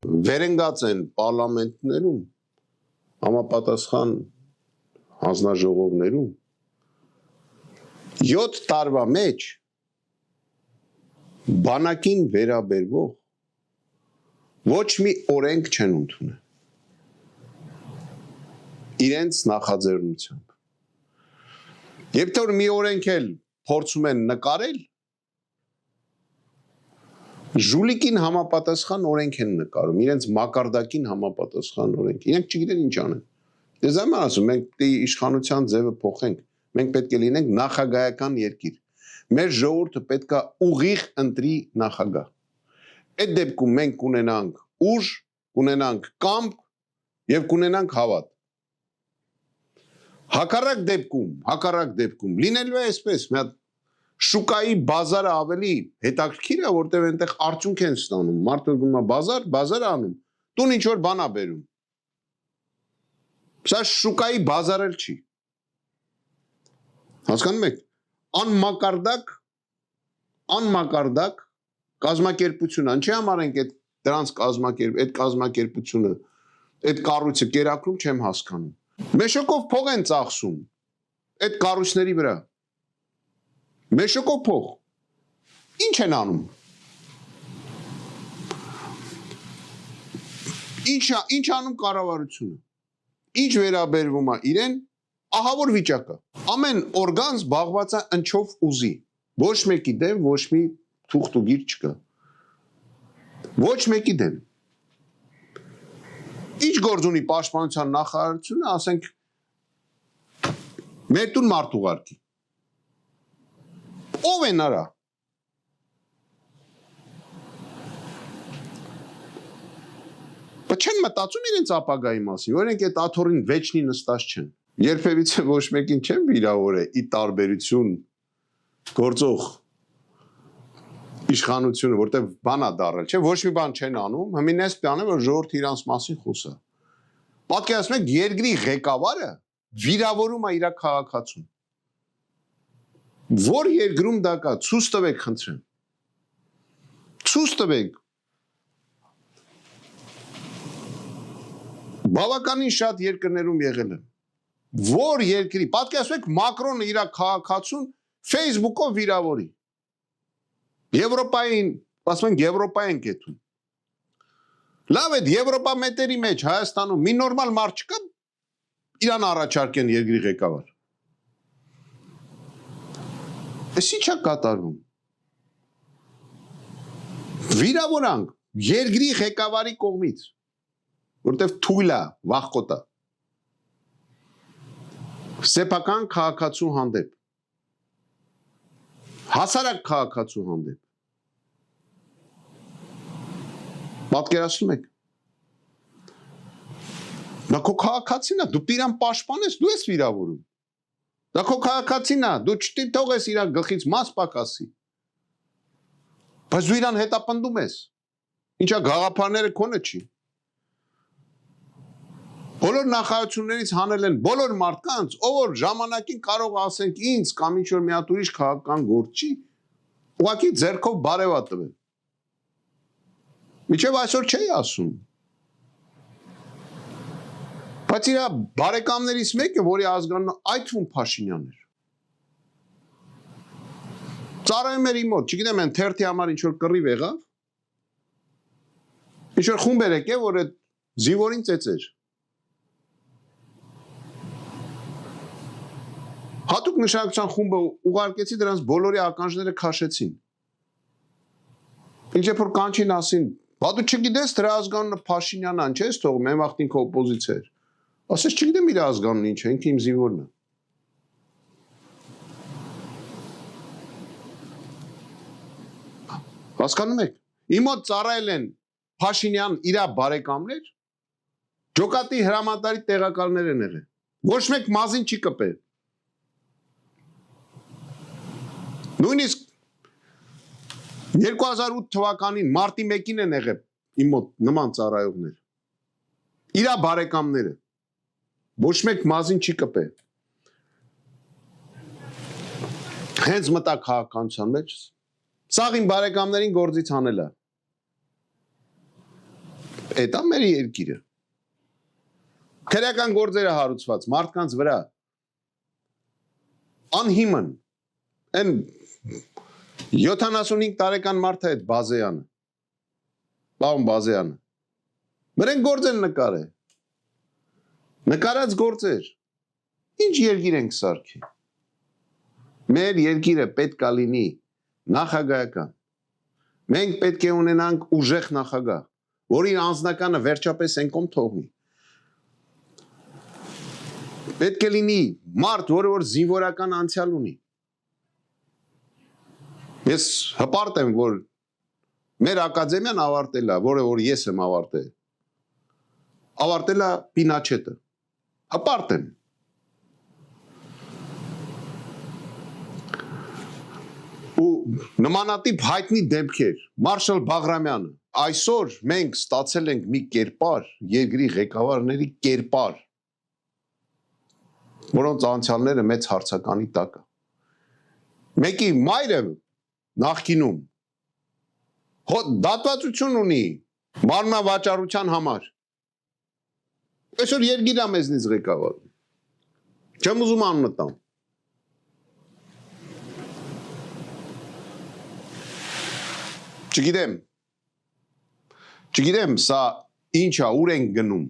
վերընկած են պարլամենտներում, համապատասխան հանձնաժողովներում 7 տարվա մեջ բանակին վերաբերվող ոչ մի օրենք չեն ընդունել իրենց նախաձեռնությամբ։ Երբ որ մի օրենք էլ փորձում են նկարել, ժուլիկին համապատասխան օրենք են նկարում, իրենց մակարդակին համապատասխան օրենք։ Իրենք չգիտեն ինչ անեն։ Ես եմ ասում, մենք պետք է իշխանության ձևը փոխենք, մենք պետք է լինենք նախագահական երկիր։ Մեր ժողովուրդը պետք է ուղիղ ընտրի նախագահ։ Այդ դեպքում մենք կունենանք ուժ, կունենանք կամք եւ կունենանք հավատ։ Հակառակ դեպքում լինելու է այսպես, մի հատ շուկայի բազարը ավելի հետաքրքիր է, որտեղ այնտեղ արդյունք են ստանում, մարդը գնում է բազար անում, տուն ինչ որ բան է բերում։ Սա շուկայի բազար էլ չի։ Հասկանում եք, անմակարդակ կազմակերպություն, ինչի համար ենք այդ կազմակերպությունը, այդ կառույցը կերակրում չեմ հասկանում։ Մեշոկով փող են ծախսում այդ կառույցների վրա։ Մեշոկով փող։ Ինչ են անում։ Ինչ անում կառավարությունը։ Ինչ վերաբերվում է իրեն, ահա որ վիճակը։ Ամեն օրգան զբաղված է ընչով ուզի։ Ոչ մեկի դեմ ոչ մի թուղթուգիր չկա։ Ոչ մեկի դեմ։ Ինչ գործ ունի պաշտպանության նախարարությունը, ասենք մեր տուն մարդ ուղարկի։ Ով է նրա։ Բայց չեն մտածում իրենց ապագայի մասին, օրենք այդ աթոռին վեճնի նստած չեն։ Երբևիցե ոչ մեկին չեն վիրավորել ի տարբերություն գործող իշխանությունը, որտեղ բան է դարել, չէ, ոչ մի բան չեն անում, հմինես պյանը, որ ժողովուրդը իրանց մասին խոսա։ Պատկերացնում եք, երկրի ղեկավարը վիրավորում է իր քաղաքացուն։ Որ երկրում դա կա, ցույց տվեք, խնդրեմ։ Ցույց տվեք։ Բավականին շատ երկրներում եղել է։ Որ երկրի, պատկերացնում եք, Մակրոնը իր քաղաքացուն Facebook-ով վիրավորի։ Եվրոպային, ասում են Եվրոպա են կեթում։ Լավ է, Եվրոպա մետերի մեջ Հայաստանում մի նորմալ մարդ չկա, իրան առաջարկեն երկրի ղեկավար։ Էս ի՞նչ է կատարվում։ Վիրավորանք երկրի ղեկավարի կողմից, որտեղ թույլ է, վախկոտ է։ Սեփական քաղաքացու հանդեպ, հասարակ քաղաքացու հանդեպ։ Պատկերացնում եք։ Դա քո քաղաքացին է, դու իրան պաշտպանես, դու ես վիրավորում։ Դա քո քաղաքացին է, դու չթողես իր գլխից մաս պակասի։ Բայց դու իրան հետապնդում ես։ Ինչա գաղափարները քոնը չի։ Բոլոր նախարարություններից հանել են բոլոր մարդկանց, ով որ ժամանակին կարող ասենք ինձ կամ ինչ որ մի հատ ուրիշ քաղաքական գործ չի, ուղղակի ձեռքով բարևա տվել։ Միջև այսօր չի ասում։ Բայց իր բարեկամներից մեկը, որի ազգանունը այդ թվում Փաշինյանն էր։ Ծառայում էր իմ մոտ, չգիտեմ, այն թերթի համար ինչ որ կռիվ եղավ։ Ինչ որ խումբ եկե, որ այդ զինվորին ծեծեր։ Հատուկ նշանակության խումբը ուղարկեցի, դրանց բոլորի ականջները քաշեցին։ Ինչ որ կանչին ասին, բա դու չգիտես դրա ազգանունը Փաշինյանն է, չես թողում, այն վաղտ ինքը օպոզիցիա էր։ Ասես չգիտեմ իր ազգանունը ինչ է, ինքը իմ զինվորն է։ Հասկանում եք։ Իմ մոտ ծառայել են Փաշինյան իր բարեկամներ, ջոկատի հրամանատարի տեղակալներ են եղել։ Ոչ մեկ մազին չի կպել։ Նույնիսկ 2008 թվականին մարտի 1-ին են եղել իմ մոտ նման ծառայողներ։ Իրա բարեկամները։ Ոչ մեկ մազին չի կպել։ Հենց մտա քաղաքականության մեջ, սաղ իմ բարեկամներին գործից հանել է։ Էտա մեր երկիրը։ Քրեական գործերը հարուցված մարդկանց վրա անհիմն են 75 տարեկան մարդ է այդ Բազեյանը։ Պարոն Բազեյանը։ Մրեն գործ են նկարել։ Նկարած գործեր։ Ինչ երկիր ենք սարքի։ Մեր երկիրը պետք է լինի նախագահական։ Մենք պետք է ունենանք ուժեղ նախագահ, որին անձնականը վերջապես են կողմ թողնի։ Պետք է լինի մարդ, որը որ զինվորական անցյալ ունի։ Ես հպարտ եմ, որ մեր ակադեմիան ավարտել է, որը որ ես եմ ավարտել։ Ավարտել է Պինաչետը։ Հպարտ եմ։ Ու նմանատիպ հայտնի դեպքեր, Մարշալ Բաղրամյանը, այսօր մենք ստացել ենք մի կերպար, երկրի ղեկավարների կերպար, որոնց անցյալները մեծ հարցականի տակ է։ Մեկի մայրը նախկինում դատվածություն ունի մարմնավաճառության համար։ Այսօր երկիրը մեզնից ղեկավարում։ Չեմ ուզում անունը տամ։ Չգիտեմ, սա ինչ է, ուր ենք գնում։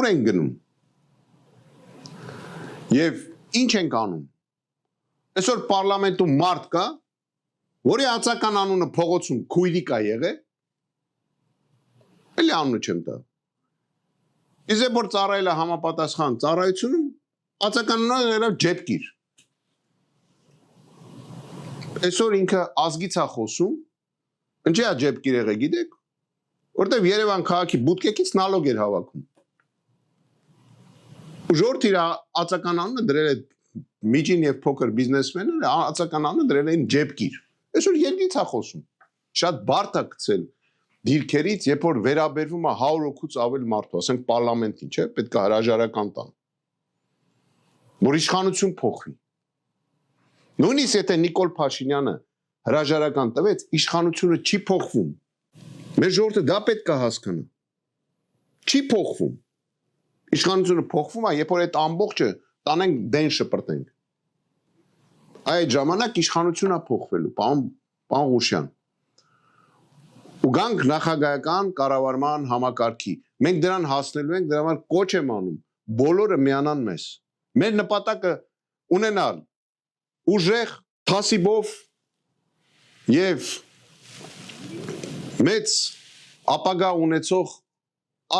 Ուր ենք գնում։ Եվ ինչ ենք անում։ Այսօր պարլամենտում մարդ կա, որի ածական անունը փողոցում Քույրիկ է եղել։ Էլի անունը չեմ տա։ Իսկ որ ծառայել է համապատասխան ծառայությունում, ածական անունը եղավ Ջեպկիր։ Այսօր ինքը ազգից է խոսում, ինչի է Ջեպկիր եղել գիտեք, որտեվ Երևան քաղաքի բուտկեքից նալոգ էր հավաքում։ Ու ժողովուրդը իր ածական անունը դրել է միջին եւ փոքր բիզնեսմենները, ածական անունը դրել էին Ջեպկիր։ Այսօր երկրից է խոսում։ Շատ բարդ է գցել դիրքերից, երբ որ վերաբերվում է 100 հոգուց ավել մարդու, ասենք պարլամենտին, չէ՞, պետք է հրաժարական տան։ Որ իշխանություն փոխվի։ Նույնիսկ եթե Նիկոլ Փաշինյանը հրաժարական տվեց, իշխանությունը չի փոխվում։ Մեր ժողովուրդը դա պետք է հասկանա։ Չի փոխվում։ Իշխանությունը փոխվում է, երբ որ այդ ամբողջը տանենք դեն շպրտենք։ Այդ ժամանակ իշխանությունն է փոխվելու, պարոն Ղուշյան։ Ու գանք նախագահական կառավարման համակարգի։ Մենք դրան հասնելու ենք, դրա համար կոչ եմ անում, բոլորը միանան մեզ։ Մեր նպատակը ունենալ ուժեղ, թասիբով եւ մեծ ապագա ունեցող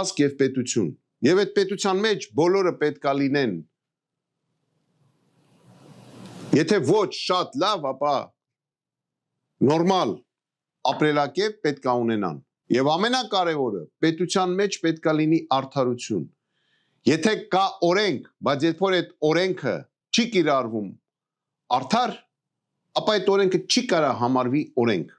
ազգ եւ պետություն։ Եվ այդ պետության մեջ բոլորը պետք է լինեն։ Եթե ոչ շատ լավ, ապա նորմալ ապրելակերպ պետք է ունենան։ Եվ ամենակարևորը, պետության մեջ պետք է լինի արդարություն։ Եթե կա օրենք, բայց երբ որ այդ օրենքը չի կիրառվում արդար, ապա այդ օրենքը չի կարող համարվի օրենք։